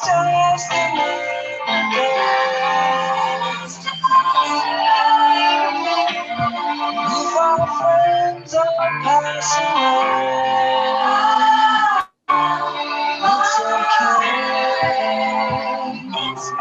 still yesterday again. If our friends are passing away, it's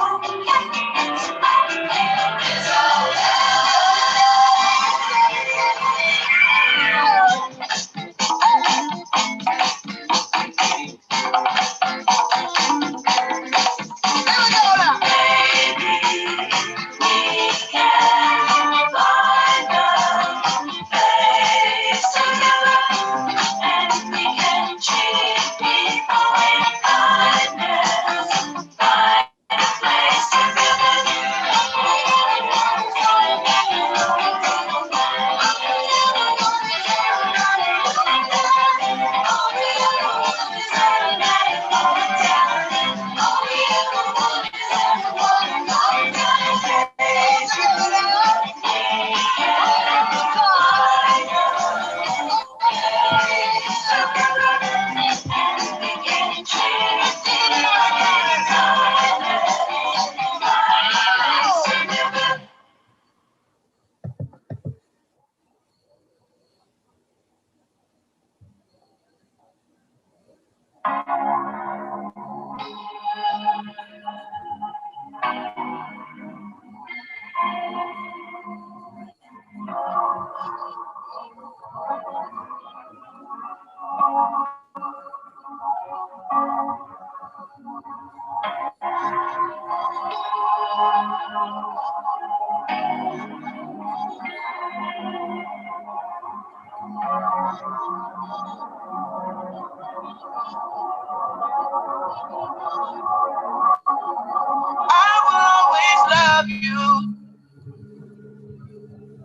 I will always love you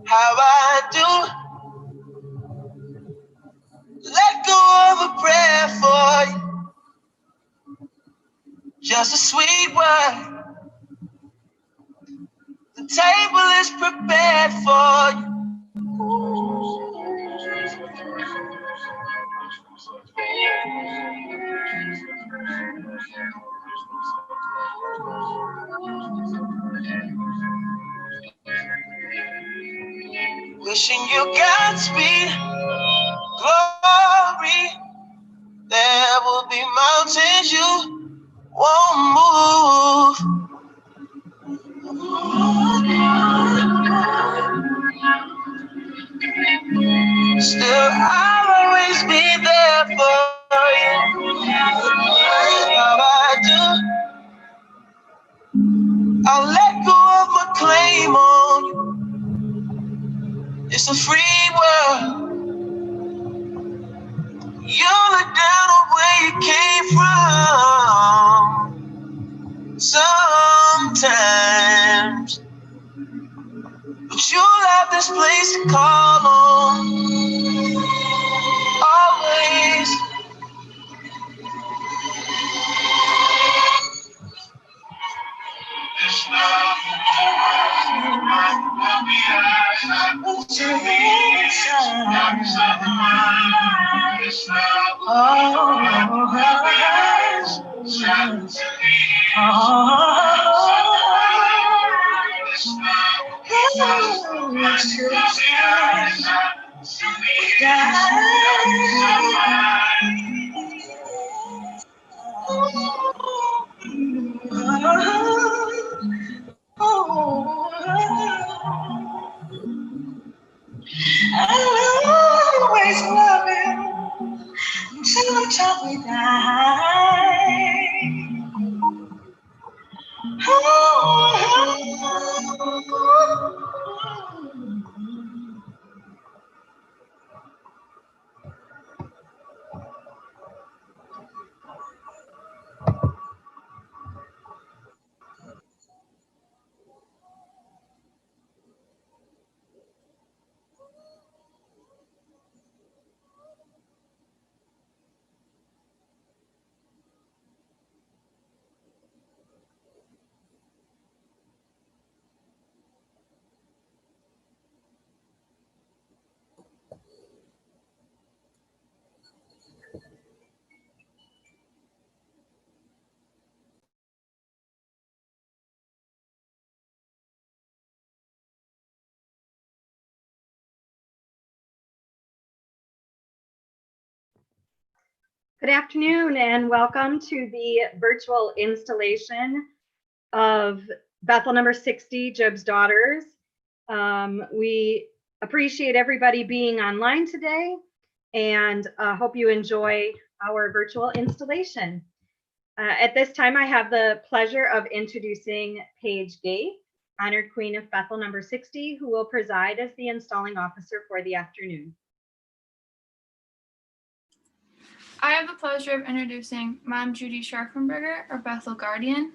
how I do. Let go of a prayer for you, just a sweet word. The table is prepared for you. Wishing you Godspeed, glory. There will be mountains you won't move. Still, I'll always be there for you. How I do. I'll let go of my claim on you. It's a free world. You look down on where you came from sometimes, but you'll have this place to call on always. This love will be ours to be ours of the mind. This love will be ours to be this love will be ours to be I'll always love you until until we die. Good afternoon and welcome to the virtual installation of Bethel number 60, Job's Daughters. We appreciate everybody being online today and hope you enjoy our virtual installation. At this time, I have the pleasure of introducing Paige Gay, honored Queen of Bethel number 60, who will preside as the installing officer for the afternoon. I have the pleasure of introducing Mom Judy Scharfenberger, our Bethel guardian.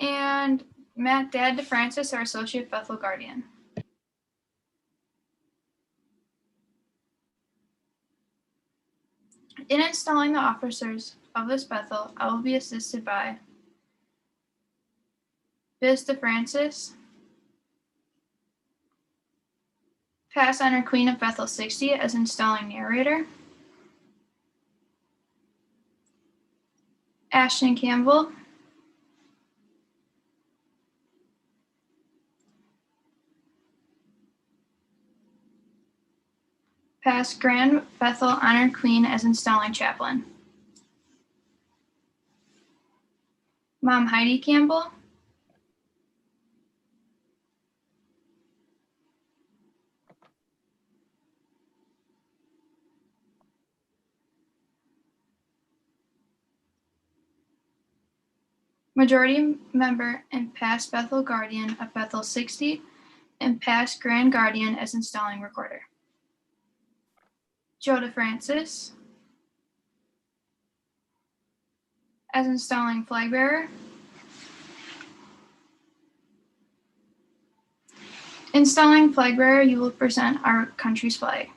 And Matt Dad DeFrancis, our associate Bethel guardian. In installing the officers of this Bethel, I will be assisted by Biz DeFrancis, past honor Queen of Bethel 60 as installing narrator, Ashton Campbell, past Grand Bethel honored Queen as installing chaplain, Mom Heidi Campbell, majority member and past Bethel guardian of Bethel 60 and past grand guardian as installing recorder, Joe DeFrancis as installing flag bearer, installing flag bearer, you will present our country's flag.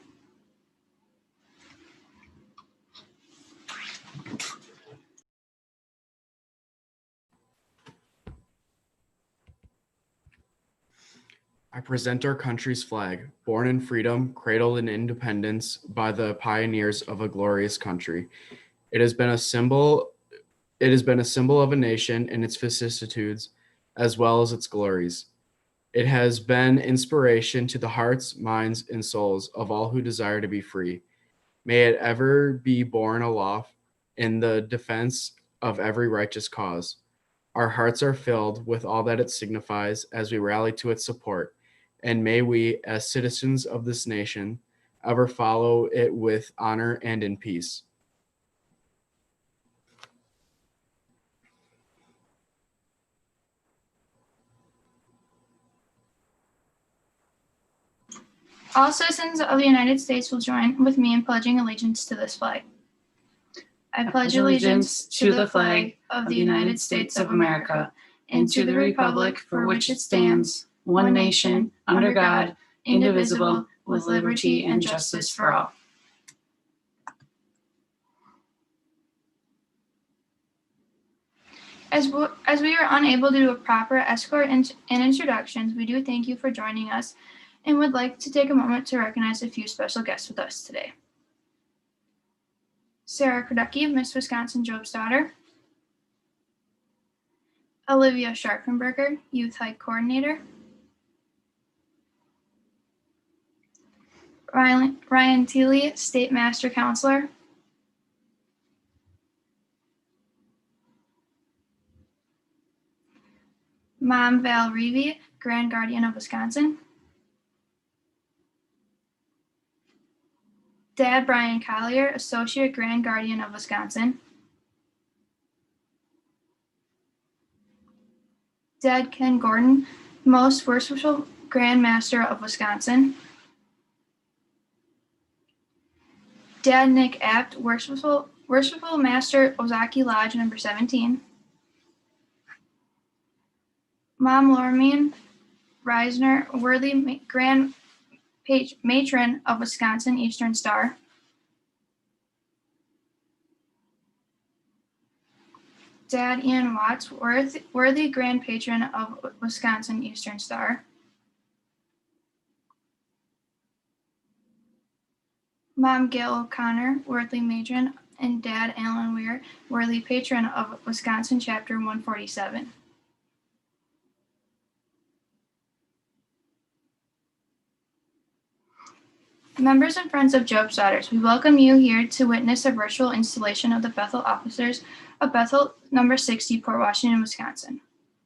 I present our country's flag, born in freedom, cradled in independence by the pioneers of a glorious country. It has been a symbol of a nation in its vicissitudes as well as its glories. It has been inspiration to the hearts, minds, and souls of all who desire to be free. May it ever be borne aloft in the defense of every righteous cause. Our hearts are filled with all that it signifies as we rally to its support. And may we, as citizens of this nation, ever follow it with honor and in peace. All citizens of the United States will join with me in pledging allegiance to this flag. I pledge allegiance to the flag of the United States of America and to the republic for which it stands, one nation, under God, indivisible, with liberty and justice for all. As we are unable to do a proper escort and introductions, we do thank you for joining us and would like to take a moment to recognize a few special guests with us today. Sarah Kradecki, Miss Wisconsin Job's Daughter. Olivia Scharfenberger, Youth Hike Coordinator. Ryan Thiele, State Master Counselor. Mom Val Reevy, Grand Guardian of Wisconsin. Dad Brian Collier, Associate Grand Guardian of Wisconsin. Dad Ken Gordon, Most Worshipful Grand Master of Wisconsin. Dad Nick Apt, Worshipful Master Ozaki Lodge number 17. Mom Lorraine Reisner, Worthy Grand Matron of Wisconsin Eastern Star. Dad Ian Watts, Worthy Grand Patron of Wisconsin Eastern Star. Mom Gail O'Connor, Worthy Matron, and Dad Alan Weir, Worthy Patron of Wisconsin Chapter 147. Members and friends of Job's Daughters, we welcome you here to witness a virtual installation of the Bethel officers of Bethel number 60, Port Washington, Wisconsin.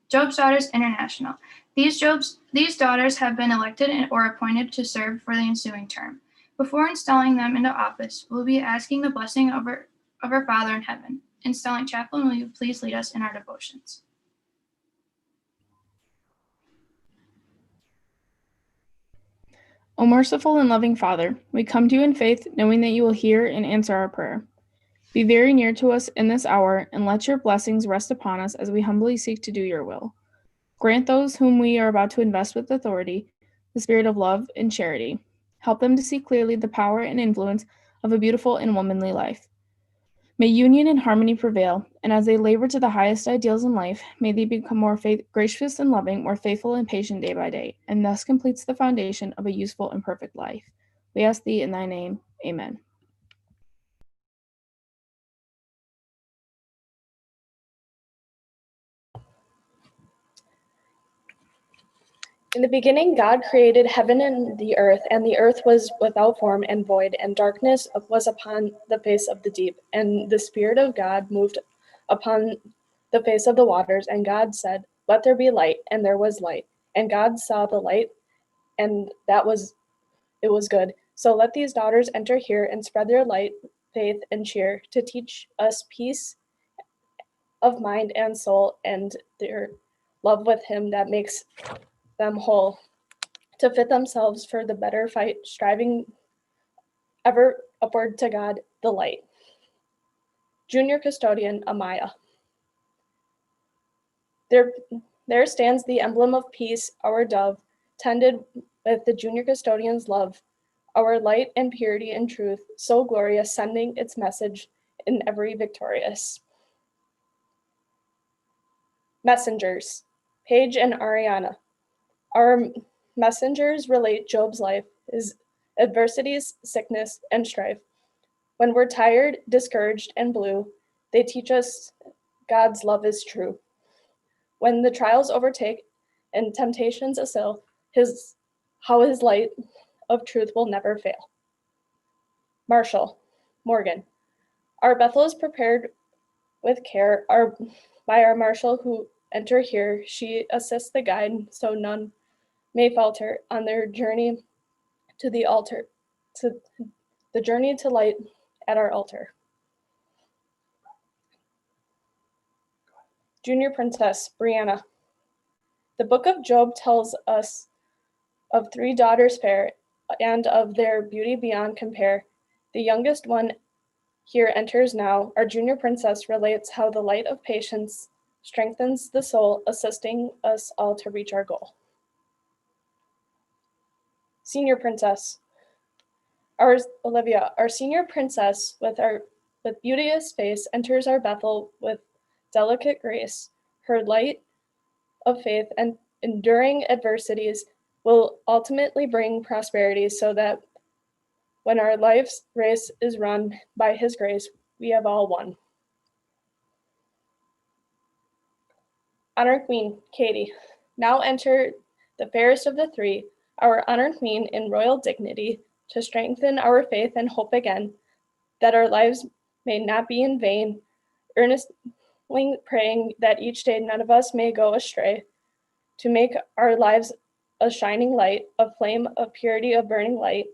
Job's Daughters International. These daughters have been elected or appointed to serve for the ensuing term. Before installing them into office, we'll be asking the blessing of our Father in heaven. Installing chaplain, will you please lead us in our devotions? O merciful and loving Father, we come to you in faith, knowing that you will hear and answer our prayer. Be very near to us in this hour, and let your blessings rest upon us as we humbly seek to do your will. Grant those whom we are about to invest with authority the spirit of love and charity. Help them to see clearly the power and influence of a beautiful and womanly life. May union and harmony prevail, and as they labor to the highest ideals in life, may they become more gracious and loving, more faithful and patient day by day, and thus completes the foundation of a useful and perfect life. We ask thee in thy name. Amen. In the beginning, God created heaven and the earth was without form and void, and darkness was upon the face of the deep. And the Spirit of God moved upon the face of the waters, and God said, "Let there be light," and there was light. And God saw the light, and it was good. So let these daughters enter here and spread their light, faith, and cheer to teach us peace of mind and soul, and their love with Him that makes them whole, to fit themselves for the better fight, striving ever upward to God, the light. Junior Custodian Amaya. There stands the emblem of peace, our dove, tended with the junior custodian's love, our light and purity and truth, so glorious, sending its message in every victorious. Messengers, Paige and Ariana. Our messengers relate Job's life, his adversities, sickness, and strife. When we're tired, discouraged, and blue, they teach us God's love is true. When the trials overtake and temptations assail, how his light of truth will never fail. Marshall, Morgan. Our Bethel is prepared with care by our Marshall who enter here. She assists the guide so none may falter on their journey to the altar, to the journey to light at our altar. Junior Princess, Brianna. The book of Job tells us of 3 daughters fair, and of their beauty beyond compare. The youngest one here enters now. Our junior princess relates how the light of patience strengthens the soul, assisting us all to reach our goal. Senior princess. Olivia, our senior princess with beauteous face, enters our Bethel with delicate grace. Her light of faith and enduring adversities will ultimately bring prosperity, so that when our life's race is run by His grace, we have all won. Honor Queen, Katie. Now enter the fairest of the 3, our honored queen in royal dignity, to strengthen our faith and hope again, that our lives may not be in vain, earnestly praying that each day none of us may go astray, to make our lives a shining light, a flame of purity, a burning light,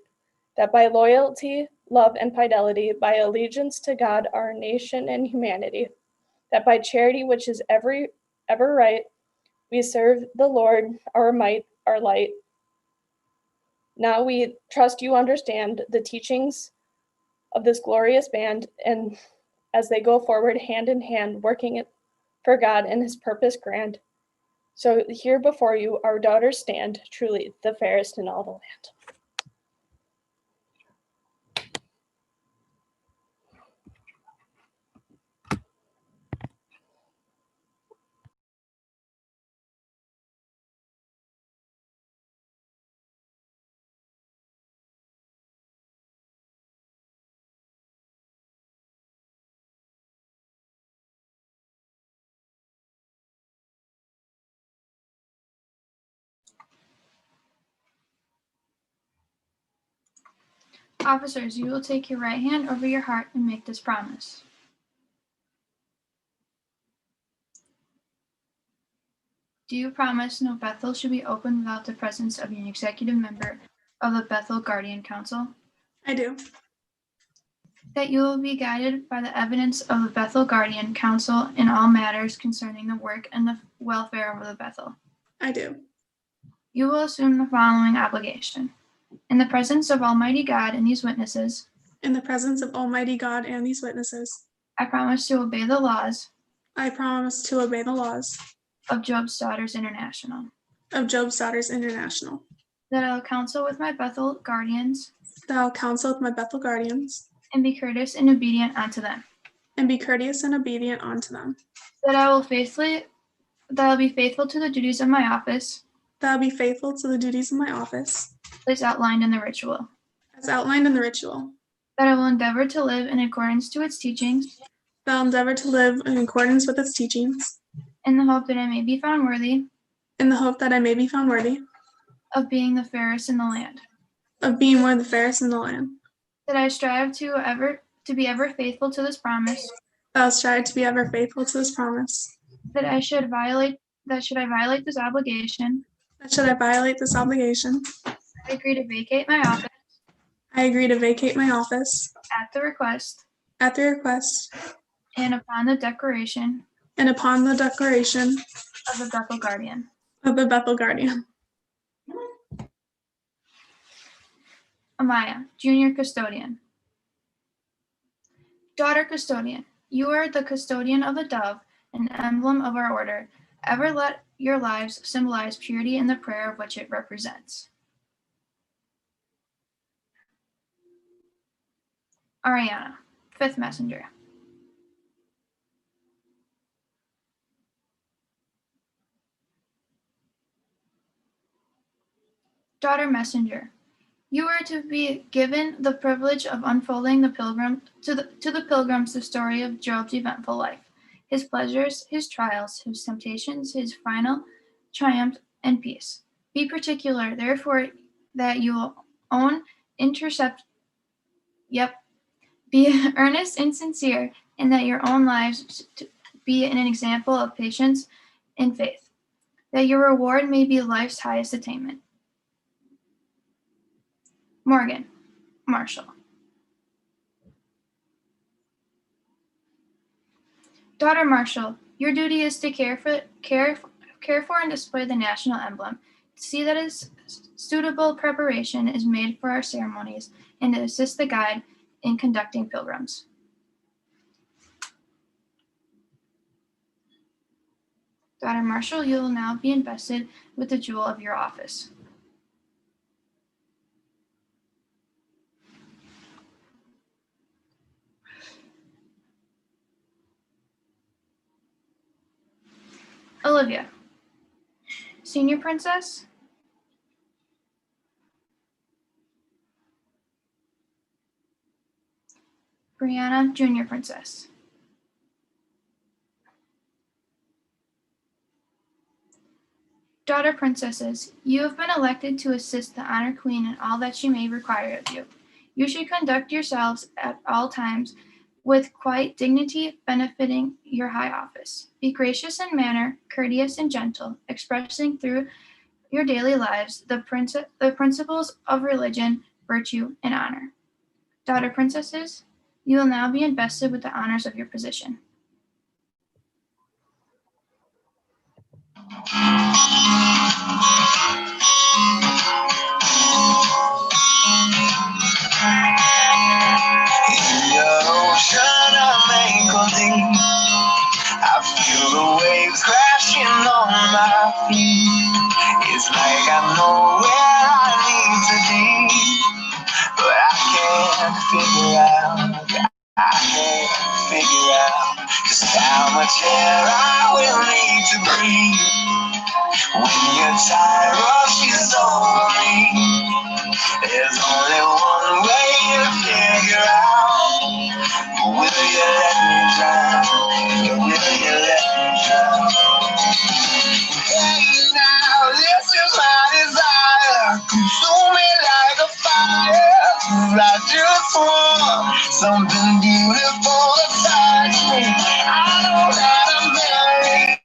that by loyalty, love, and fidelity, by allegiance to God, our nation, and humanity, that by charity, which is ever right, we serve the Lord, our might, our light. Now we trust you understand the teachings of this glorious band, and as they go forward hand in hand, working it for God and His purpose grand. So here before you, our daughters stand, truly the fairest in all the land. Officers, you will take your right hand over your heart and make this promise. Do you promise no Bethel should be opened without the presence of an executive member of the Bethel Guardian Council? I do. That you will be guided by the evidence of the Bethel Guardian Council in all matters concerning the work and the welfare of the Bethel? I do. You will assume the following obligation. In the presence of Almighty God and these witnesses, In the presence of Almighty God and these witnesses, I promise to obey the laws I promise to obey the laws of Job's Daughters International. of Job's Daughters International. That I will counsel with my Bethel guardians That I will counsel with my Bethel guardians and be courteous and obedient unto them. and be courteous and obedient unto them. That I will be faithful to the duties of my office That I will be faithful to the duties of my office as outlined in the ritual. as outlined in the ritual. That I will endeavor to live in accordance to its teachings That I will endeavor to live in accordance with its teachings in the hope that I may be found worthy in the hope that I may be found worthy of being the fairest in the land. of being one of the fairest in the land. That I strive to be ever faithful to this promise. That I will strive to be ever faithful to this promise. That should I violate this obligation, That should I violate this obligation, I agree to vacate my office I agree to vacate my office at the request at the request and upon the declaration and upon the declaration of the Bethel Guardian. of the Bethel Guardian. Amaya, Junior Custodian. Daughter Custodian, you are the custodian of the dove, an emblem of our order. Ever let your lives symbolize purity in the prayer of which it represents. Ariana, Fifth Messenger. Daughter Messenger, you are to be given the privilege of unfolding to the pilgrims the story of Job's eventful life, his pleasures, his trials, his temptations, his final triumph and peace. Be particular, therefore, that you will be earnest and sincere, and that your own lives be an example of patience and faith, that your reward may be life's highest attainment. Morgan, Marshall. Daughter Marshall, your duty is to care for and display the national emblem, to see that a suitable preparation is made for our ceremonies, and to assist the guide in conducting pilgrims. Daughter Marshall, you will now be invested with the jewel of your office. Olivia, Senior Princess. Brianna, Junior Princess. Daughter Princesses, you have been elected to assist the Honor Queen in all that she may require of you. You should conduct yourselves at all times with quiet dignity befitting your high office. Be gracious in manner, courteous and gentle, expressing through your daily lives the principles of religion, virtue, and honor. Daughter Princesses, you will now be invested with the honors of your position. Ocean of make-believe, I feel the waves crashing on my feet. It's like I know where I need to be, but I can't figure out just how much air I will need to breathe. When your tide rushes over me, there's only one way to figure out. Will you let me drown? Will you let me drown? Hey now, this is my desire. Consume me like a fire. I do something beautiful to touch me. I know that I'm married.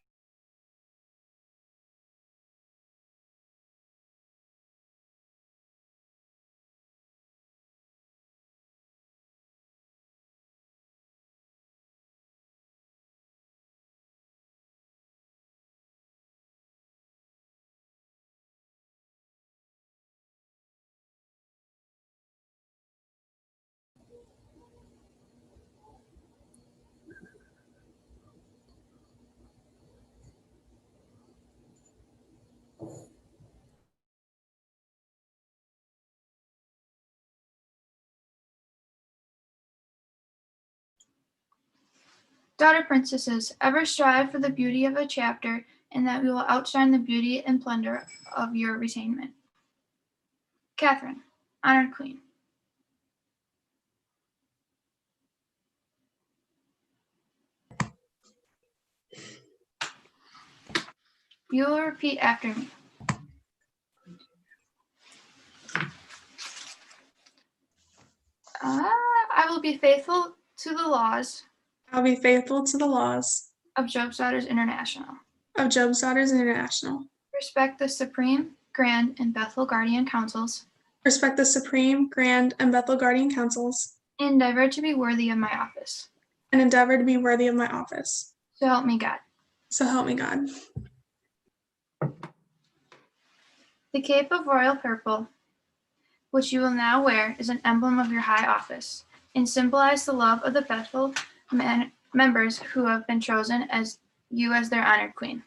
Daughter princesses, ever strive for the beauty of a chapter, and that we will outshine the beauty and splendor of your retainment. Catherine, honored queen. You will repeat after me. I will be faithful to the laws I'll be faithful to the laws of Job's Daughters International. of Job's Daughters International. Respect the Supreme, Grand, and Bethel Guardian Councils. Respect the Supreme, Grand, and Bethel Guardian Councils. And endeavor to be worthy of my office. And endeavor to be worthy of my office. So help me God. So help me God. The cape of royal purple, which you will now wear, is an emblem of your high office and symbolize the love of the Bethel members who have been chosen as you as their honored queen.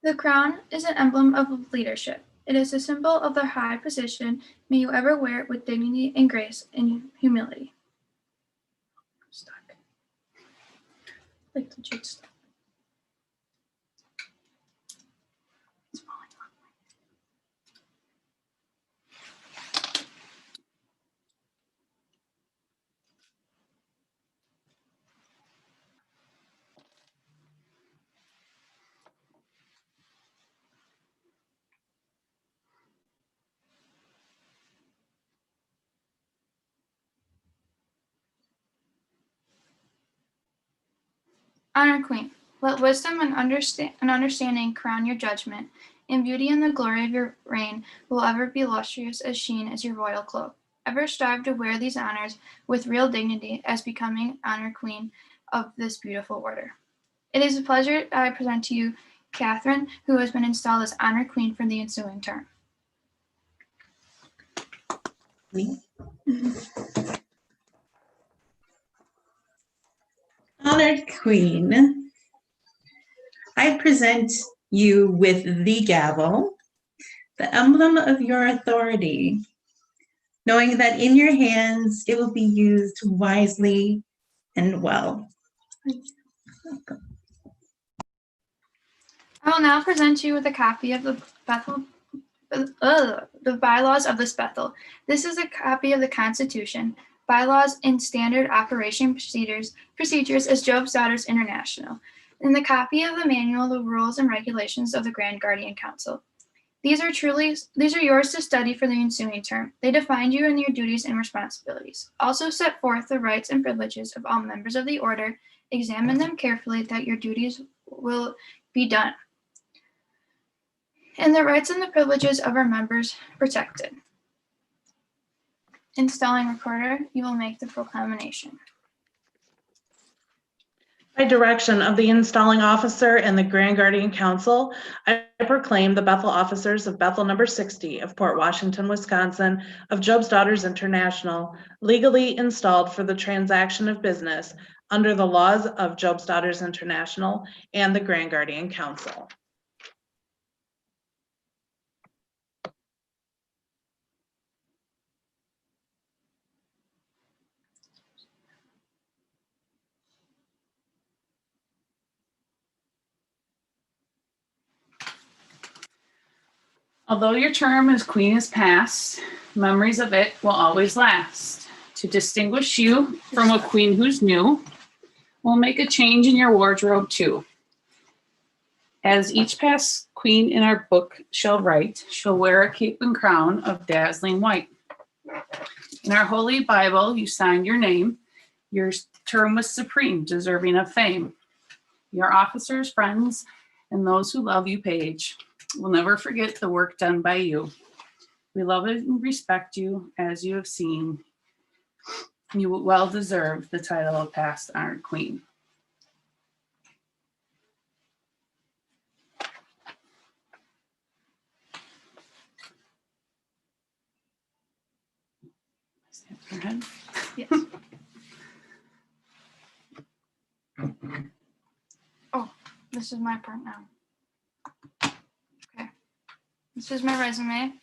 The crown is an emblem of leadership. It is a symbol of their high position. May you ever wear it with dignity and grace and humility. I'm stuck. Like legit stuck. It's falling off. Honor Queen, let wisdom and understanding crown your judgment, and beauty and the glory of your reign will ever be lustrous as sheen as your royal cloak. Ever strive to wear these honors with real dignity as becoming Honor Queen of this beautiful order. It is a pleasure that I present to you Catherine, who has been installed as Honor Queen for the ensuing term. Honored Queen, I present you with the gavel, the emblem of your authority, knowing that in your hands it will be used wisely and well. I will now present you with a copy of the bylaws of this Bethel. This is a copy of the Constitution, bylaws, and standard operation procedures as Job's Daughters International, and the copy of the manual, the rules and regulations of the Grand Guardian Council. These are yours to study for the ensuing term. They define you and your duties and responsibilities. Also set forth the rights and privileges of all members of the order. Examine them carefully that your duties will be done, and the rights and the privileges of our members protected. Installing recorder, you will make the proclamation. By direction of the installing officer and the Grand Guardian Council, I proclaim the Bethel officers of Bethel number 60 of Port Washington, Wisconsin, of Job's Daughters International, legally installed for the transaction of business under the laws of Job's Daughters International and the Grand Guardian Council. Although your term as queen is past, memories of it will always last. To distinguish you from a queen who's new, we'll make a change in your wardrobe too. As each past queen in our book shall write, she'll wear a cape and crown of dazzling white. In our holy Bible, you signed your name. Your term was supreme, deserving of fame. Your officers, friends, and those who love you, Paige, will never forget the work done by you. We love and respect you, as you have seen. You well deserve the title of past honored queen. Stand to your head. Yes. Oh, this is my part now. Okay. This is my resume.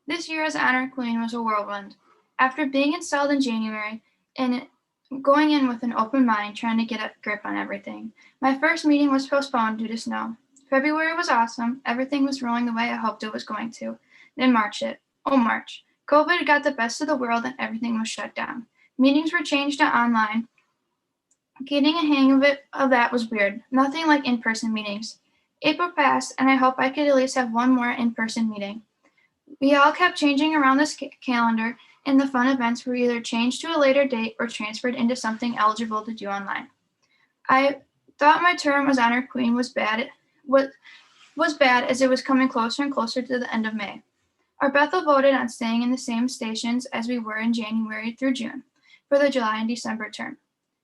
This year as honored queen was a whirlwind. After being installed in January and going in with an open mind, trying to get a grip on everything, my first meeting was postponed due to snow. February was awesome. Everything was rolling the way I hoped it was going to. Then March hit. Oh, March. COVID got the best of the world and everything was shut down. Meetings were changed to online. Getting a hang of that was weird. Nothing like in-person meetings. April passed, and I hope I could at least have one more in-person meeting. We all kept changing around this calendar, and the fun events were either changed to a later date or transferred into something eligible to do online. I thought my term as honored queen was bad as it was coming closer and closer to the end of May. Our Bethel voted on staying in the same stations as we were in January through June for the July and December term.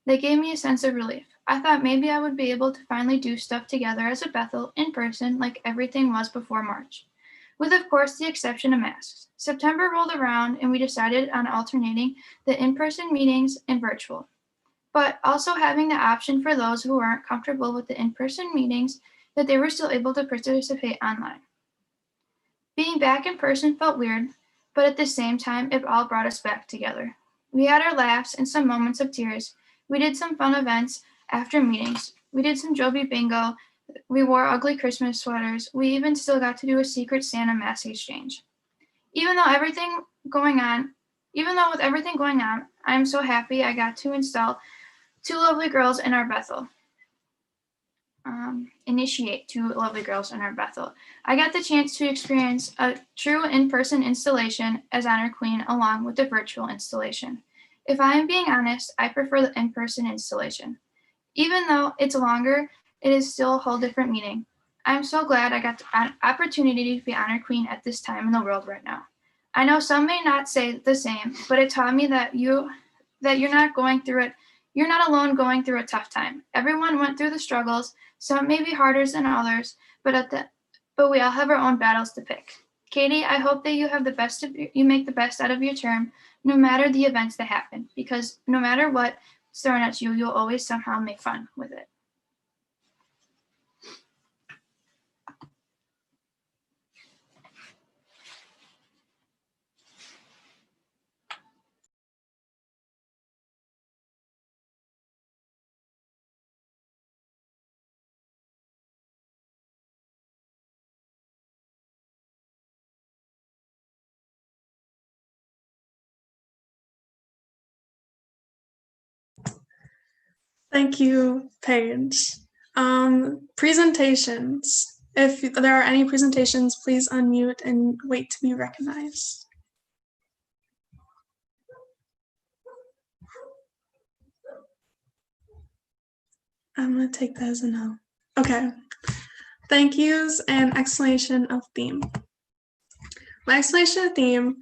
They gave me a sense of relief. I thought maybe I would be able to finally do stuff together as a Bethel in person like everything was before March, with of course the exception of masks. September rolled around and we decided on alternating the in-person meetings and virtual, but also having the option for those who weren't comfortable with the in-person meetings that they were still able to participate online. Being back in person felt weird, but at the same time, it all brought us back together. We had our laughs and some moments of tears. We did some fun events after meetings. We did some Joby bingo. We wore ugly Christmas sweaters. We even still got to do a secret Santa mask exchange. Even though with everything going on, I'm so happy I got to initiate two lovely girls in our Bethel. I got the chance to experience a true in-person installation as honored queen along with the virtual installation. If I am being honest, I prefer the in-person installation. Even though it's longer, it is still a whole different meaning. I'm so glad I got the opportunity to be honored queen at this time in the world right now. I know some may not say the same, but it taught me that you're not going through it. You're not alone going through a tough time. Everyone went through the struggles. Some may be harder than others, but we all have our own battles to pick. Katie, I hope that you make the best out of your term, no matter the events that happen, because no matter what's thrown at you, you'll always somehow make fun with it. Thank you, Paige. Presentations. If there are any presentations, please unmute and wait to be recognized. I'm going to take that as a no. Okay. Thank yous and explanation of theme. My explanation of theme,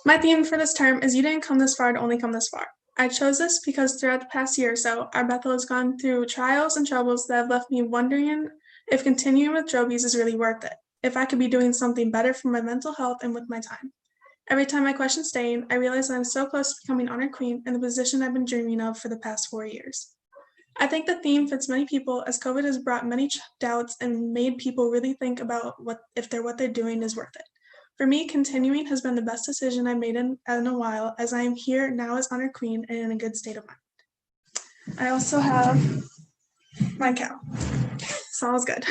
my theme for this term is you didn't come this far to only come this far. I chose this because throughout the past year or so, our Bethel has gone through trials and troubles that have left me wondering if continuing with Jobies is really worth it, if I could be doing something better for my mental health and with my time. Every time I question staying, I realize that I'm so close to becoming honored queen in the position I've been dreaming of for the past 4 years. I think the theme fits many people as COVID has brought many doubts and made people really think about what they're doing is worth it. For me, continuing has been the best decision I've made in a while, as I am here now as honored queen and in a good state of mind. I also have my cow, so all's good.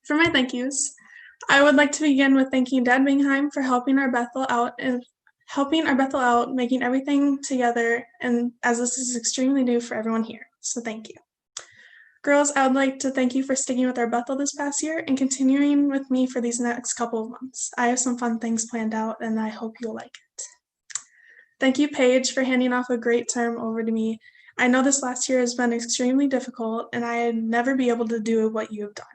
For my thank yous, I would like to begin with thanking Dad Bingheim for helping our Bethel out, making everything together, and as this is extremely new for everyone here. So thank you. Girls, I would like to thank you for sticking with our Bethel this past year and continuing with me for these next couple of months. I have some fun things planned out, and I hope you'll like it. Thank you, Paige, for handing off a great term over to me. I know this last year has been extremely difficult, and I'd never be able to do what you have done.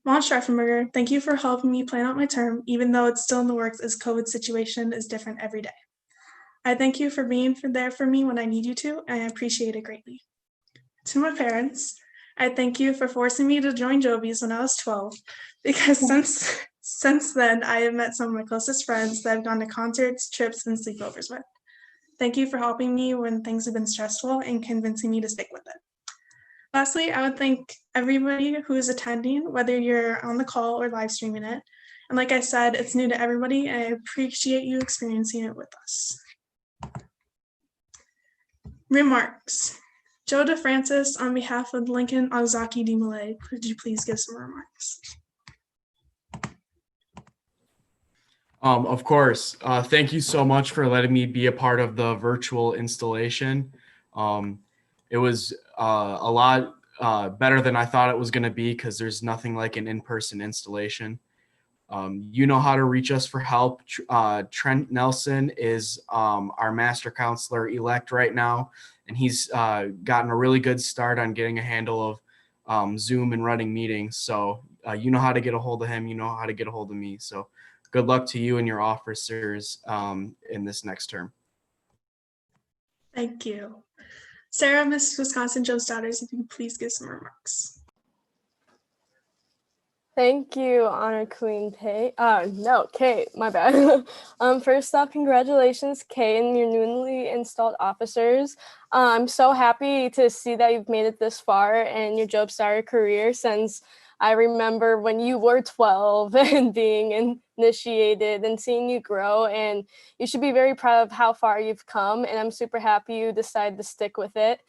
Von Straffenberger, thank you for helping me plan out my term, even though it's still in the works as COVID situation is different every day. I thank you for being there for me when I need you to, and I appreciate it greatly. To my parents, I thank you for forcing me to join Joby's when I was 12, because since then I have met some of my closest friends that I've gone to concerts, trips, and sleepovers with. Thank you for helping me when things have been stressful and convincing me to stick with it. Lastly, I would thank everybody who is attending, whether you're on the call or live streaming it. And like I said, it's new to everybody, and I appreciate you experiencing it with us. Remarks. Joe DeFrancis, on behalf of Lincoln Ozaki D. Malay, could you please give some remarks? Of course. Thank you so much for letting me be a part of the virtual installation. It was a lot better than I thought it was going to be because there's nothing like an in-person installation. You know how to reach us for help. Trent Nelson is our master counselor elect right now, and he's gotten a really good start on getting a handle of Zoom and running meetings. So you know how to get a hold of him. You know how to get a hold of me. So good luck to you and your officers in this next term. Thank you. Sarah, Miss Wisconsin Joe's Daughters, if you could please give some remarks. Thank you, Honor Queen Kate. Kate, my bad. First off, congratulations, Kate, and your newly installed officers. I'm so happy to see that you've made it this far in your Job Starter career, since I remember when you were 12 and being initiated and seeing you grow, and you should be very proud of how far you've come, and I'm super happy you decided to stick with it.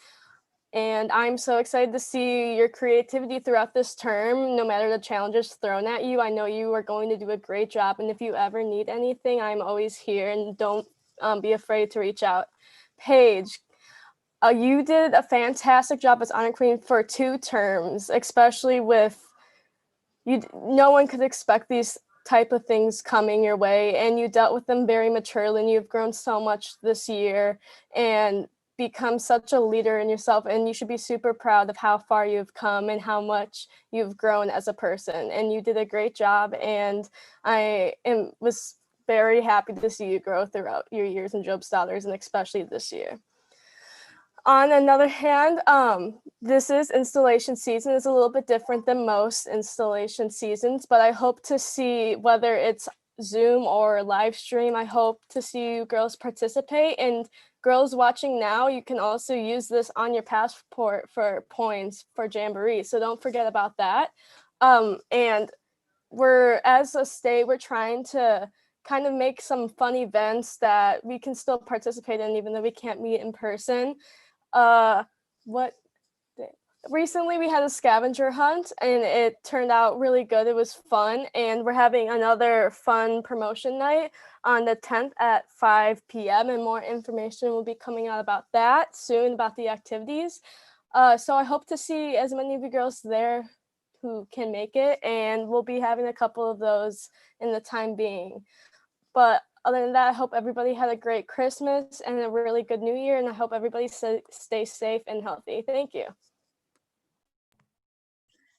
And I'm so excited to see your creativity throughout this term, no matter the challenges thrown at you. I know you are going to do a great job. And if you ever need anything, I'm always here, and don't be afraid to reach out. Paige, you did a fantastic job as Honor Queen for 2 terms, especially with you. No one could expect these type of things coming your way, and you dealt with them very maturely, and you've grown so much this year and become such a leader in yourself, and you should be super proud of how far you've come and how much you've grown as a person, and you did a great job, and I was very happy to see you grow throughout your years in Job's Daughters, and especially this year. On another hand, this is installation season. It's a little bit different than most installation seasons, but I hope to see, whether it's Zoom or live stream, I hope to see you girls participate. And girls watching now, you can also use this on your passport for points for Jamboree, so don't forget about that. And as a state, we're trying to kind of make some fun events that we can still participate in, even though we can't meet in person. Recently we had a scavenger hunt, and it turned out really good. It was fun, and we're having another fun promotion night on the 10th at 5 p.m. and more information will be coming out about that soon, about the activities. So I hope to see as many of you girls there who can make it, and we'll be having a couple of those in the time being. But other than that, I hope everybody had a great Christmas and a really good New Year, and I hope everybody stays safe and healthy. Thank you.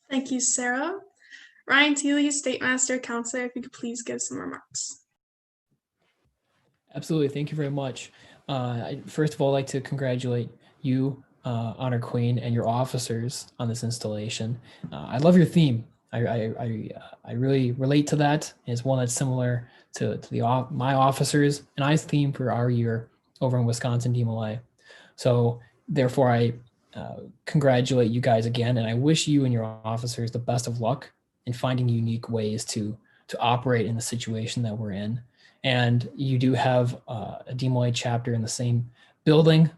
Thank you, Sarah. Ryan Teely, State Master Counselor, if you could please give some remarks. Absolutely. Thank you very much. First of all, I'd like to congratulate you, Honor Queen, and your officers on this installation. I love your theme. I really relate to that. It's one that's similar to my officers and I's theme for our year over in Wisconsin DMLA. So therefore, I congratulate you guys again, and I wish you and your officers the best of luck in finding unique ways to operate in the situation that we're in. And you do have a DMLA chapter in the same building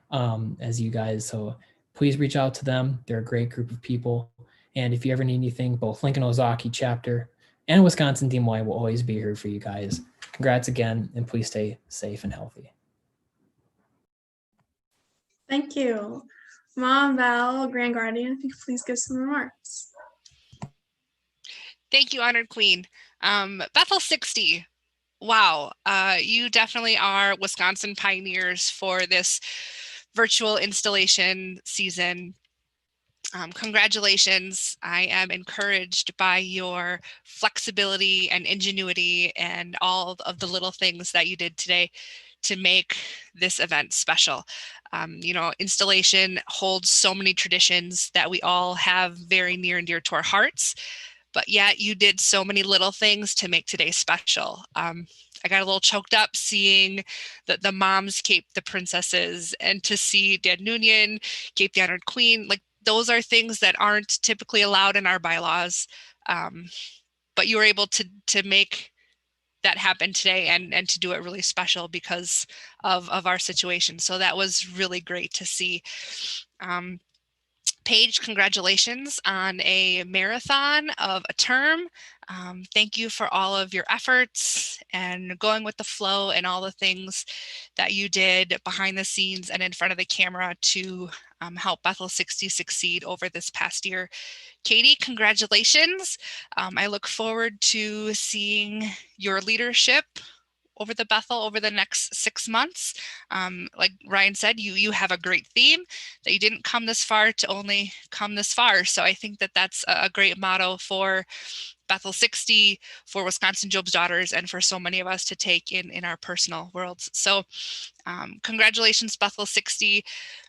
as you guys, so please reach out to them. They're a great group of people. And if you ever need anything, both Lincoln Ozaki chapter and Wisconsin Team Y will always be here for you guys. Congrats again, and please stay safe and healthy. Thank you. Mom, Val, Grand Guardian, if you could please give some remarks. Thank you, Honored Queen. Bethel 60. Wow, you definitely are Wisconsin pioneers for this virtual installation season. Congratulations. I am encouraged by your flexibility and ingenuity and all of the little things that you did today to make this event special. Installation holds so many traditions that we all have very near and dear to our hearts, but yet you did so many little things to make today special. I got a little choked up seeing the moms cape the princesses, and to see Dad Noonian cape the Honored Queen. Like, those are things that aren't typically allowed in our bylaws, but you were able to make that happen today and to do it really special because of our situation. So that was really great to see. Paige, congratulations on a marathon of a term. Thank you for all of your efforts and going with the flow and all the things that you did behind the scenes and in front of the camera to help Bethel 60 succeed over this past year. Katie, congratulations. I look forward to seeing your leadership over the next 6 months. Like Ryan said, you have a great theme, that you didn't come this far to only come this far. So I think that that's a great motto for Bethel 60, for Wisconsin Job's Daughters, and for so many of us to take in our personal worlds. So congratulations, Bethel 60.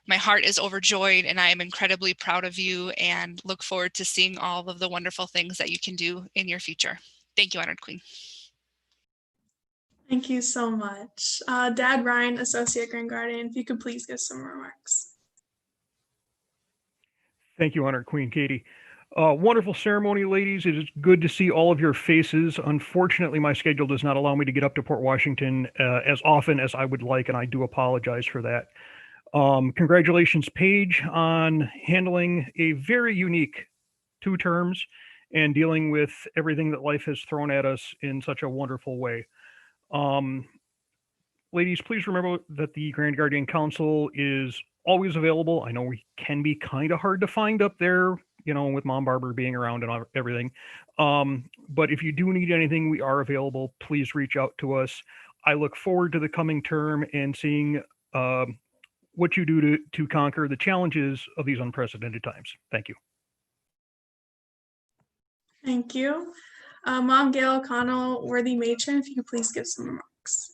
My heart is overjoyed, and I am incredibly proud of you and look forward to seeing all of the wonderful things that you can do in your future. Thank you, Honored Queen. Thank you so much. Dad Ryan, Associate Grand Guardian, if you could please give some remarks. Thank you, Honored Queen Katie. Wonderful ceremony, ladies. It is good to see all of your faces. Unfortunately, my schedule does not allow me to get up to Port Washington as often as I would like, and I do apologize for that. Congratulations, Paige, on handling a very unique 2 terms and dealing with everything that life has thrown at us in such a wonderful way. Ladies, please remember that the Grand Guardian Council is always available. I know we can be kind of hard to find up there, with Mom Barbara being around and everything. But if you do need anything, we are available. Please reach out to us. I look forward to the coming term and seeing what you do to conquer the challenges of these unprecedented times. Thank you. Thank you. Mom Gail O'Connell, Worthy Matron, if you could please give some remarks.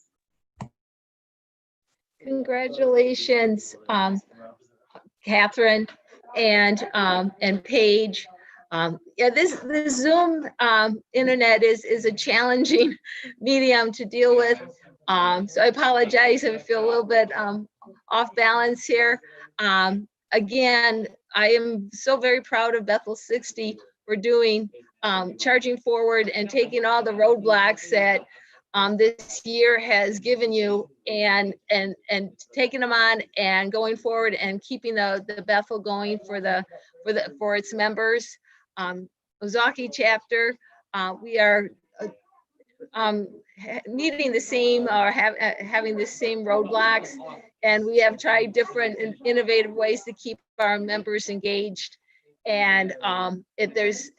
Congratulations, Catherine and Paige. This Zoom internet is a challenging medium to deal with. So I apologize if I feel a little bit off balance here. Again, I am so very proud of Bethel 60 for doing, charging forward and taking all the roadblocks that this year has given you and taking them on and going forward and keeping the Bethel going for its members. Ozaukee chapter, we are needing the same or having the same roadblocks, and we have tried different and innovative ways to keep our members engaged. And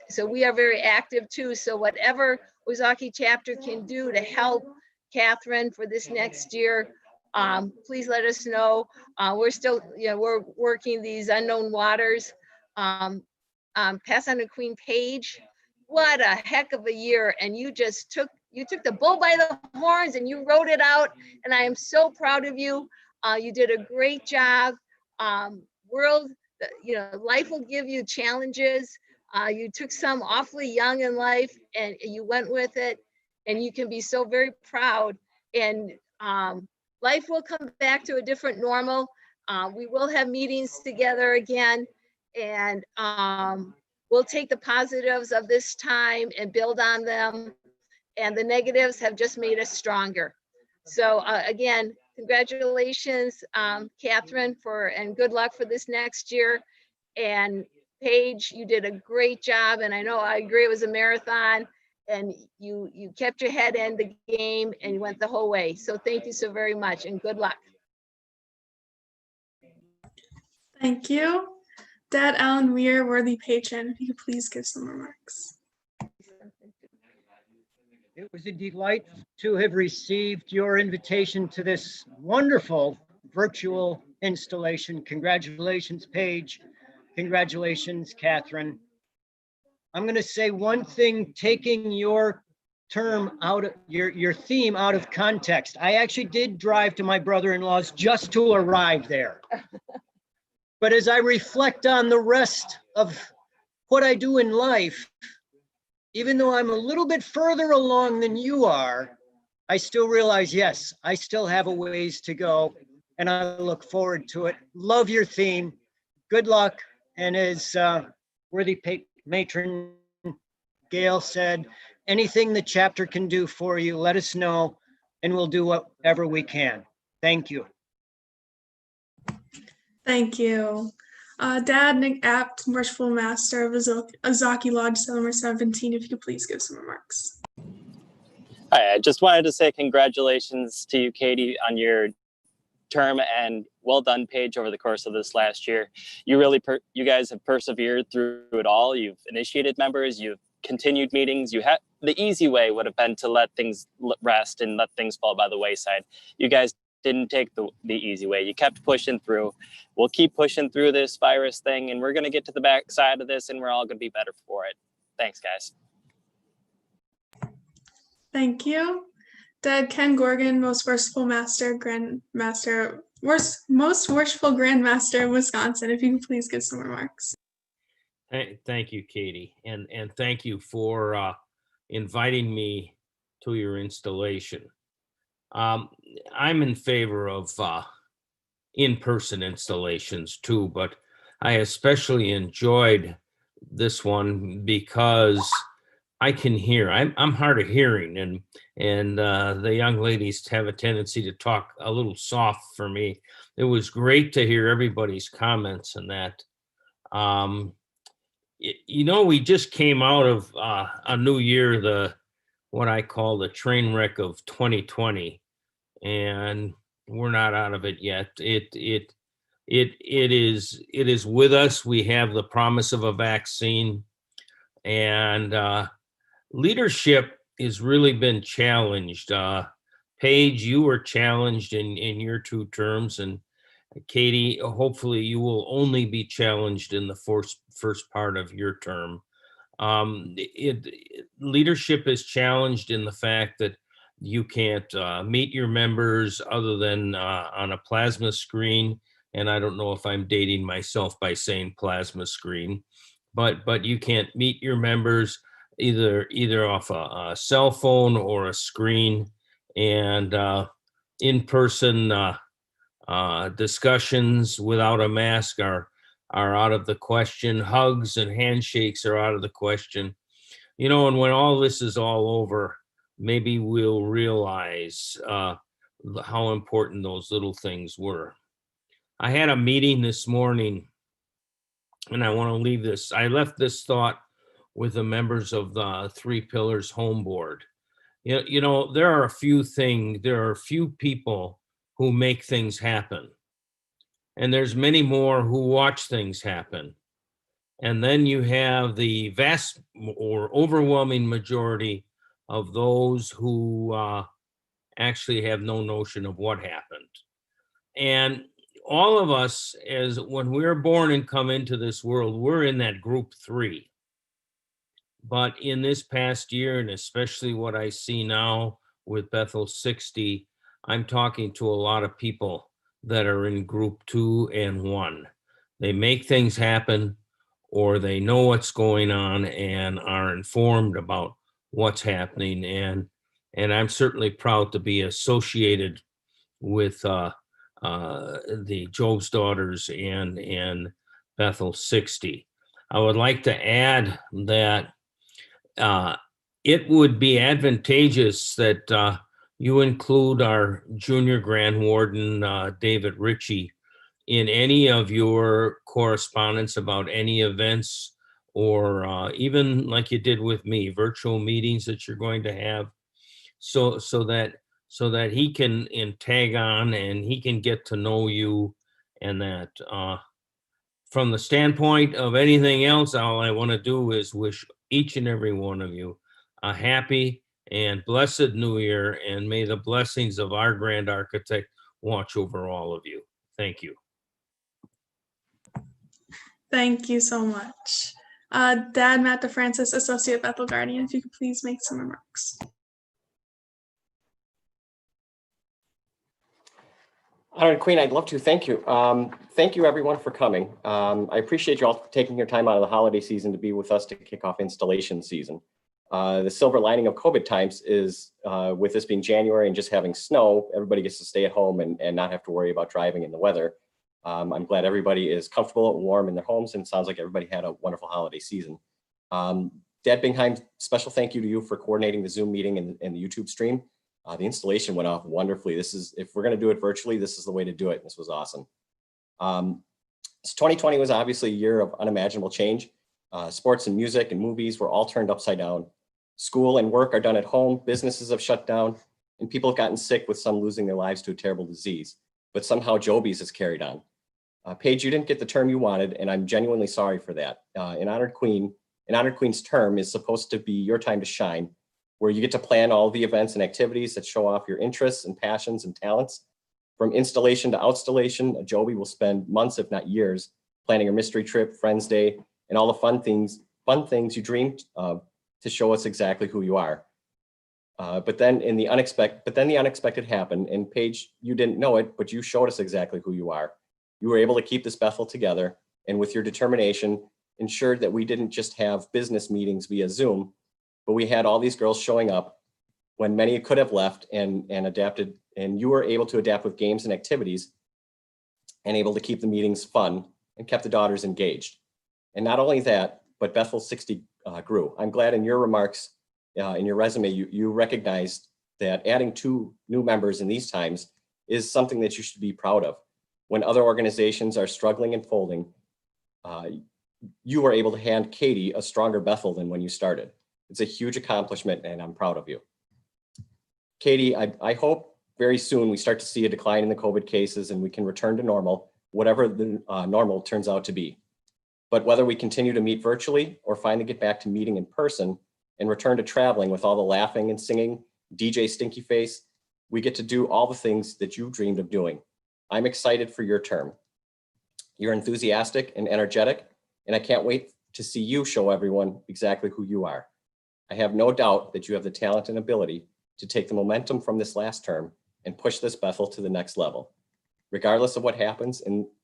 so we are very active too. So whatever Ozaukee chapter can do to help Catherine for this next year, please let us know. We're still, we're working these unknown waters. Pass on to Queen Paige. What a heck of a year. And you just took the bull by the horns and you wrote it out. And I am so proud of you. You did a great job. Life will give you challenges. You took some awfully young in life and you went with it, and you can be so very proud. And life will come back to a different normal. We will have meetings together again, and we'll take the positives of this time and build on them. And the negatives have just made us stronger. So again, congratulations, Catherine, and good luck for this next year. And Paige, you did a great job. And I know I agree it was a marathon. and you kept your head in the game and you went the whole way. So thank you so very much and good luck. Thank you. Dad Alan Weir, worthy patron, if you could please give some remarks. It was a delight to have received your invitation to this wonderful virtual installation. Congratulations, Paige. Congratulations, Catherine. I'm going to say one thing, taking your term out of your theme out of context. I actually did drive to my brother-in-law's just to arrive there. But as I reflect on the rest of what I do in life, even though I'm a little bit further along than you are, I still realize, yes, I still have a ways to go, and I look forward to it. Love your theme. Good luck. And as worthy matron Gail said, anything the chapter can do for you, let us know, and we'll do whatever we can. Thank you. Thank you. Dad Nick Apt, Merciful Master of Azaki Lodge, cell number 17, if you could please give some remarks. Hi, I just wanted to say congratulations to you, Katie, on your term, and well done, Paige, over the course of this last year. You guys have persevered through it all. You've initiated members, you've continued meetings. You had the easy way would have been to let things rest and let things fall by the wayside. You guys didn't take the easy way. You kept pushing through. We'll keep pushing through this virus thing, and we're going to get to the back side of this, and we're all going to be better for it. Thanks, guys. Thank you. Dad Ken Gorgon, most worshipful master, most worshipful Grandmaster of Wisconsin, if you could please give some remarks. Thank you, Katie, and thank you for inviting me to your installation. I'm in favor of in-person installations too, but I especially enjoyed this one because I can hear. I'm hard of hearing, and the young ladies have a tendency to talk a little soft for me. It was great to hear everybody's comments and that. You know, we just came out of a new year, what I call the train wreck of 2020, and we're not out of it yet. It is with us. We have the promise of a vaccine, and leadership has really been challenged. Paige, you were challenged in your 2 terms, and Katie, hopefully you will only be challenged in the first part of your term. Leadership is challenged in the fact that you can't meet your members other than on a plasma screen. And I don't know if I'm dating myself by saying plasma screen, but you can't meet your members either off a cell phone or a screen, and in-person discussions without a mask are out of the question. Hugs and handshakes are out of the question. You know, and when all this is all over, maybe we'll realize how important those little things were. I had a meeting this morning, and I want to leave this. I left this thought with the members of the 3 Pillars Home Board. You know, there are a few people who make things happen. And there's many more who watch things happen. And then you have the vast or overwhelming majority of those who actually have no notion of what happened. And all of us, as when we're born and come into this world, we're in that group 3. But in this past year, and especially what I see now with Bethel 60, I'm talking to a lot of people that are in group 2 and 1. They make things happen, or they know what's going on and are informed about what's happening. And I'm certainly proud to be associated with the Job's Daughters and Bethel 60. I would like to add that it would be advantageous that you include our junior Grand Warden, David Ritchie, in any of your correspondence about any events or even like you did with me, virtual meetings that you're going to have, so that he can tag on and he can get to know you, and that from the standpoint of anything else, all I want to do is wish each and every one of you a happy and blessed New Year, and may the blessings of our grand architect watch over all of you. Thank you. Thank you so much. Dad Matt DeFrancis, Associate Bethel Guardian, if you could please make some remarks. Honored Queen, I'd love to thank you. Thank you everyone for coming. I appreciate you all taking your time out of the holiday season to be with us to kick off installation season. The silver lining of COVID times is with this being January and just having snow, everybody gets to stay at home and not have to worry about driving in the weather. I'm glad everybody is comfortable and warm in their homes, and it sounds like everybody had a wonderful holiday season. Dad Bingheim, special thank you to you for coordinating the Zoom meeting and the YouTube stream. The installation went off wonderfully. If we're going to do it virtually, this is the way to do it. This was awesome. So 2020 was obviously a year of unimaginable change. Sports and music and movies were all turned upside down. School and work are done at home. Businesses have shut down, and people have gotten sick, with some losing their lives to a terrible disease. But somehow Joby's has carried on. Paige, you didn't get the term you wanted, and I'm genuinely sorry for that. An Honored Queen's term is supposed to be your time to shine, where you get to plan all the events and activities that show off your interests and passions and talents. From installation to outstallation, Joby will spend months, if not years, planning a mystery trip, Friends Day, and all the fun things you dreamed of to show us exactly who you are. But then the unexpected happened, and Paige, you didn't know it, but you showed us exactly who you are. You were able to keep this Bethel together, and with your determination, ensured that we didn't just have business meetings via Zoom, but we had all these girls showing up when many could have left and adapted, and you were able to adapt with games and activities and able to keep the meetings fun and kept the daughters engaged. And not only that, but Bethel 60 grew. I'm glad in your remarks, in your resume, you recognized that adding 2 new members in these times is something that you should be proud of. When other organizations are struggling and folding, you were able to hand Katie a stronger Bethel than when you started. It's a huge accomplishment, and I'm proud of you. Katie, I hope very soon we start to see a decline in the COVID cases and we can return to normal, whatever the normal turns out to be. But whether we continue to meet virtually or finally get back to meeting in person and return to traveling with all the laughing and singing, DJ Stinky Face, we get to do all the things that you dreamed of doing. I'm excited for your term. You're enthusiastic and energetic, and I can't wait to see you show everyone exactly who you are. I have no doubt that you have the talent and ability to take the momentum from this last term and push this Bethel to the next level. Regardless of what happens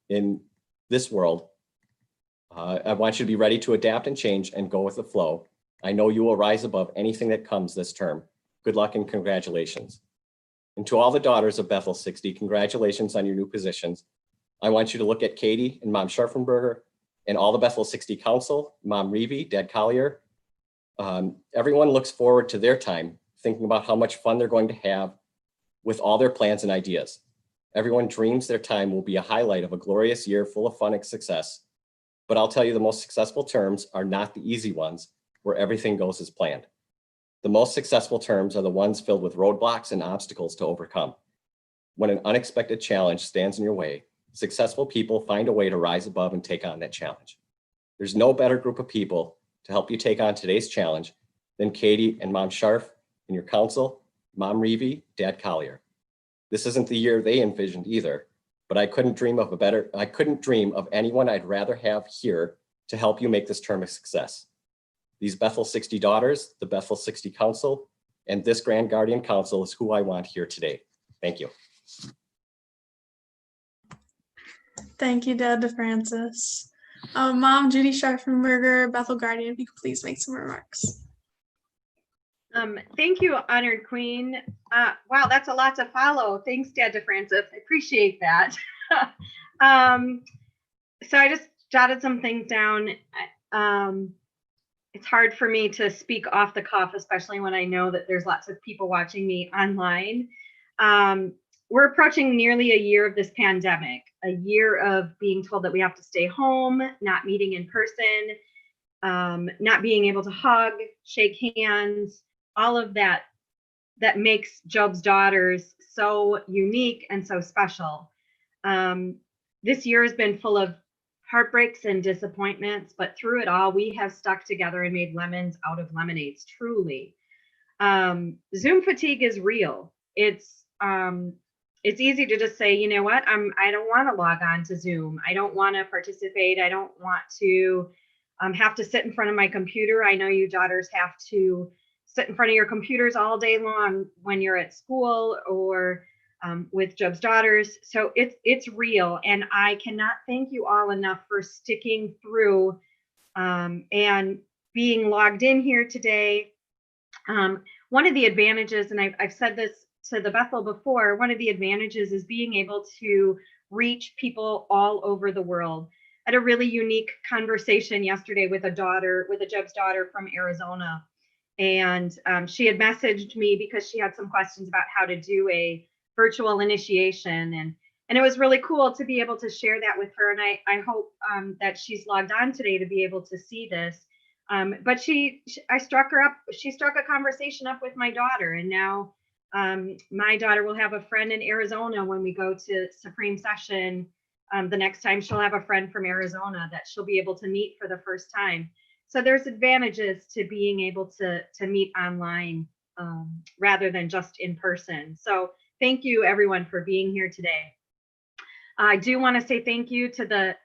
in this world, I want you to be ready to adapt and change and go with the flow. I know you will rise above anything that comes this term. Good luck and congratulations. And to all the daughters of Bethel 60, congratulations on your new positions. I want you to look at Katie and Mom Scharfenberger and all the Bethel 60 Council, Mom Reevy, Dad Collier. Everyone looks forward to their time, thinking about how much fun they're going to have with all their plans and ideas. Everyone dreams their time will be a highlight of a glorious year full of fun and success. But I'll tell you, the most successful terms are not the easy ones where everything goes as planned. The most successful terms are the ones filled with roadblocks and obstacles to overcome. When an unexpected challenge stands in your way, successful people find a way to rise above and take on that challenge. There's no better group of people to help you take on today's challenge than Katie and Mom Scharf and your council, Mom Reevy, Dad Collier. This isn't the year they envisioned either, but I couldn't dream of anyone I'd rather have here to help you make this term a success. These Bethel 60 daughters, the Bethel 60 Council, and this Grand Guardian Council is who I want here today. Thank you. Thank you, Dad DeFrancis. Mom Judy Scharfenberger, Bethel Guardian, if you could please make some remarks. Thank you, Honored Queen. Wow, that's a lot to follow. Thanks, Dad DeFrancis. I appreciate that. So I just jotted some things down. It's hard for me to speak off the cuff, especially when I know that there's lots of people watching me online. We're approaching nearly a year of this pandemic, a year of being told that we have to stay home, not meeting in person. not being able to hug, shake hands, all of that makes Job's Daughters so unique and so special. This year has been full of heartbreaks and disappointments, but through it all, we have stuck together and made lemons out of lemonades, truly. Zoom fatigue is real. It's easy to just say, you know what, I don't want to log on to Zoom. I don't want to participate. I don't want to have to sit in front of my computer. I know you daughters have to sit in front of your computers all day long when you're at school or with Job's Daughters. So it's real. And I cannot thank you all enough for sticking through and being logged in here today. One of the advantages, and I've said this to the Bethel before, one of the advantages is being able to reach people all over the world. I had a really unique conversation yesterday with a Job's daughter from Arizona. And she had messaged me because she had some questions about how to do a virtual initiation. And it was really cool to be able to share that with her. And I hope that she's logged on today to be able to see this. But she struck a conversation up with my daughter. And now my daughter will have a friend in Arizona when we go to Supreme Session. The next time she'll have a friend from Arizona that she'll be able to meet for the first time. So there's advantages to being able to meet online rather than just in person. So thank you everyone for being here today. I do want to say thank you to the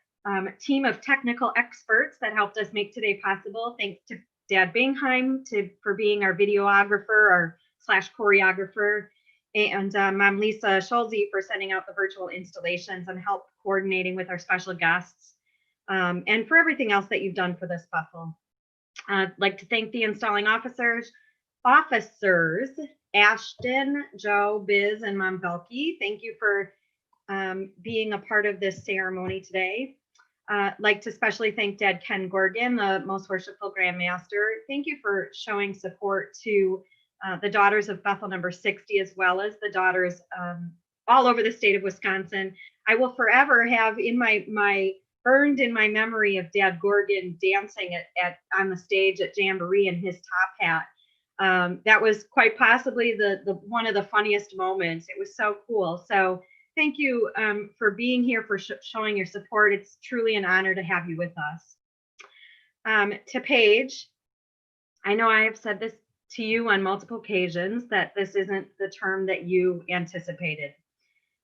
team of technical experts that helped us make today possible. Thanks to Dad Bingheim for being our videographer / choreographer, and Mom Lisa Schulze for sending out the virtual installations and help coordinating with our special guests. And for everything else that you've done for this Bethel. I'd like to thank the installing officers, Ashton, Joe, Biz, and Mom Belke. Thank you for being a part of this ceremony today. I'd like to especially thank Dad Ken Gorgon, the Most Worshipful Grand Master. Thank you for showing support to the Daughters of Bethel number 60, as well as the daughters all over the state of Wisconsin. I will forever have in burned in my memory of Dad Gorgon dancing on the stage at Jamboree in his top hat. That was quite possibly the one of the funniest moments. It was so cool. So thank you for being here, for showing your support. It's truly an honor to have you with us. To Paige, I know I have said this to you on multiple occasions that this isn't the term that you anticipated.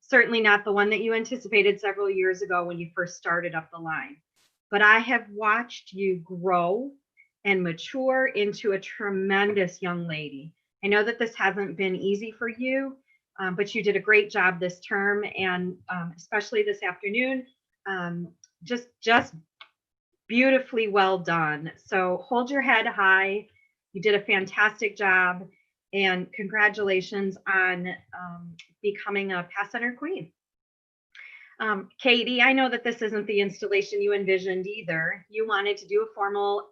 Certainly not the one that you anticipated several years ago when you first started up the line. But I have watched you grow and mature into a tremendous young lady. I know that this hasn't been easy for you, but you did a great job this term, and especially this afternoon, just beautifully well done. So hold your head high. You did a fantastic job. And congratulations on becoming a Pass Center Queen. Katie, I know that this isn't the installation you envisioned either. You wanted to do a formal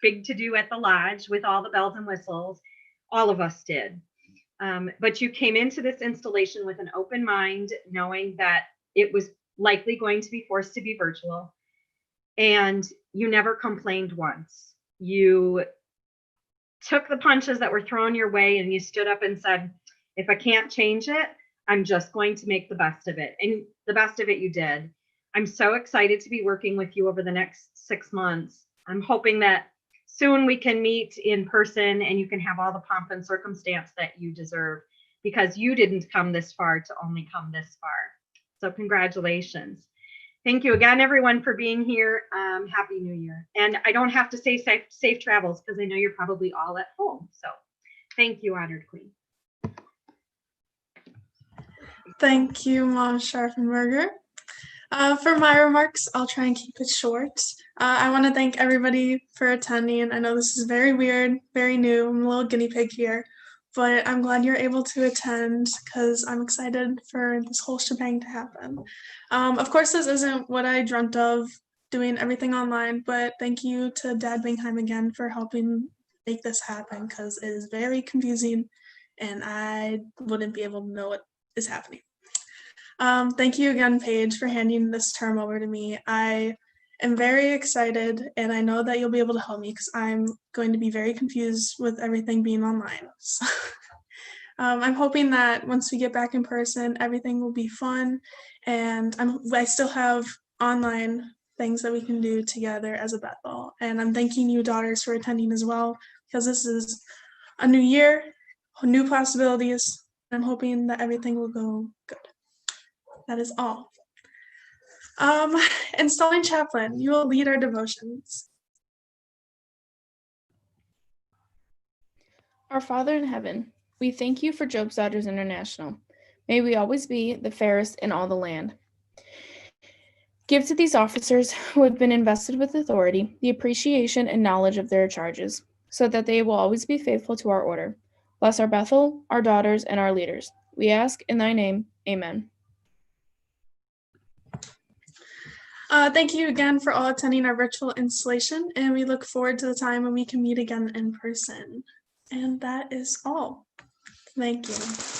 big to-do at the lodge with all the bells and whistles. All of us did. But you came into this installation with an open mind, knowing that it was likely going to be forced to be virtual. And you never complained once. You took the punches that were thrown your way and you stood up and said, if I can't change it, I'm just going to make the best of it. And the best of it you did. I'm so excited to be working with you over the next 6 months. I'm hoping that soon we can meet in person and you can have all the pomp and circumstance that you deserve, because you didn't come this far to only come this far. So congratulations. Thank you again, everyone, for being here. Happy New Year. And I don't have to say safe travels because I know you're probably all at home. So thank you, Honored Queen. Thank you, Mom Scharfenberger. For my remarks, I'll try and keep it short. I want to thank everybody for attending. I know this is very weird, very new. I'm a little guinea pig here, but I'm glad you're able to attend because I'm excited for this whole shebang to happen. Of course, this isn't what I dreamt of, doing everything online, but thank you to Dad Bingheim again for helping make this happen because it is very confusing and I wouldn't be able to know what is happening. Thank you again, Paige, for handing this term over to me. I am very excited, and I know that you'll be able to help me because I'm going to be very confused with everything being online. So, I'm hoping that once we get back in person, everything will be fun, and I still have online things that we can do together as a Bethel. And I'm thanking you, daughters, for attending as well, because this is a new year, new possibilities. I'm hoping that everything will go good. That is all. Installing chaplain, you will lead our devotions. Our Father in heaven, we thank you for Job's Daughters International. May we always be the fairest in all the land. Give to these officers who have been invested with authority the appreciation and knowledge of their charges, so that they will always be faithful to our order. Bless our Bethel, our daughters, and our leaders. We ask in thy name, amen. Thank you again for all attending our virtual installation, and we look forward to the time when we can meet again in person. And that is all. Thank you.